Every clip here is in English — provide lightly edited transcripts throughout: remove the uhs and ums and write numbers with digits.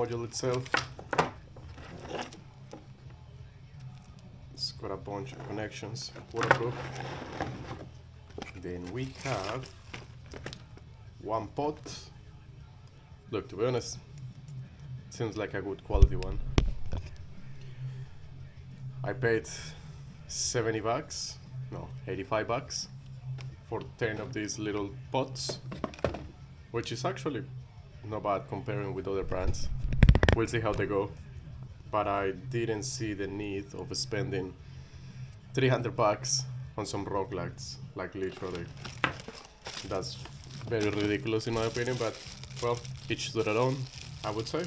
module itself. It's got a bunch of connections, waterproof. Then we have one pot. Look, to be honest, seems like a good quality one. I paid 70 bucks, no, 85 bucks for 10 of these little pots, which is actually not bad comparing with other brands. We'll see how they go, but I didn't see the need of spending 300 bucks on some rock lights, like literally. That's very ridiculous in my opinion, but well, each to their own, I would say.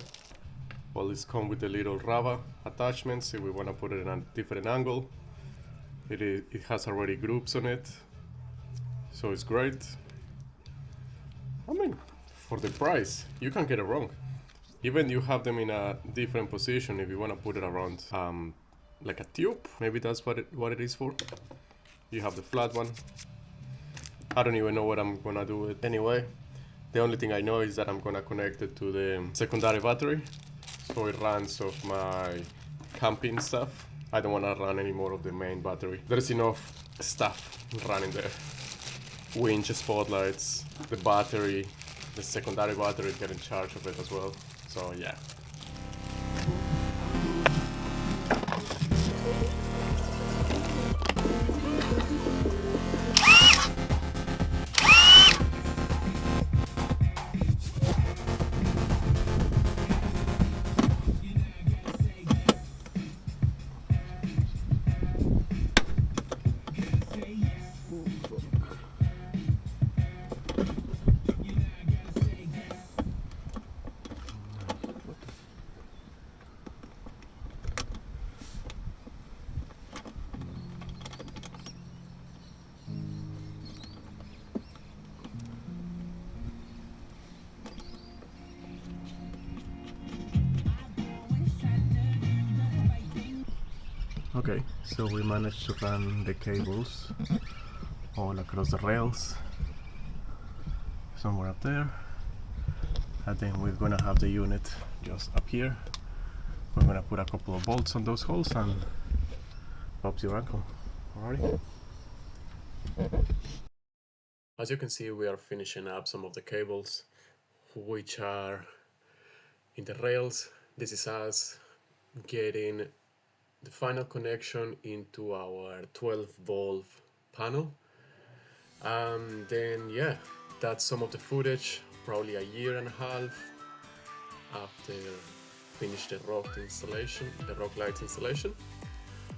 Well, it's come with the little rubber attachments if we want to put it in a different angle. It has already groups on it, so it's great. I mean, for the price, you can't get it wrong. Even you have them in a different position if you want to put it around like a tube. Maybe that's what it is for. You have the flat one. I don't even know what I'm gonna do with it anyway. The only thing I know is that I'm gonna connect it to the secondary battery, so it runs off my camping stuff. I don't wanna run any more of the main battery. There's enough stuff running there. Winch, spotlights, the battery, the secondary battery get in charge of it as well. So yeah. Okay, so we managed to run the cables all across the rails, somewhere up there, and then we're gonna have the unit just up here. We're gonna put a couple of bolts on those holes and Bob's your uncle. Alrighty. As you can see, we are finishing up some of the cables which are in the rails. This is us getting the final connection into our 12-volt panel. Then yeah, that's some of the footage, probably a year and a half after finish the rock light installation.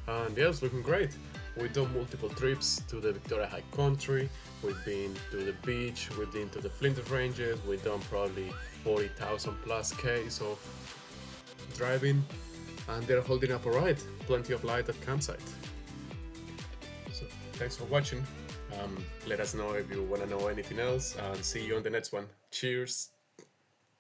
And yeah, it's looking great. We've done multiple trips to the Victoria High Country, we've been to the beach, we've been to the Flinders Ranges, we've done probably 40,000 plus Ks of driving, and they're holding up alright. Plenty of light at campsite. So thanks for watching. Let us know if you want to know anything else, and see you on the next one. Cheers!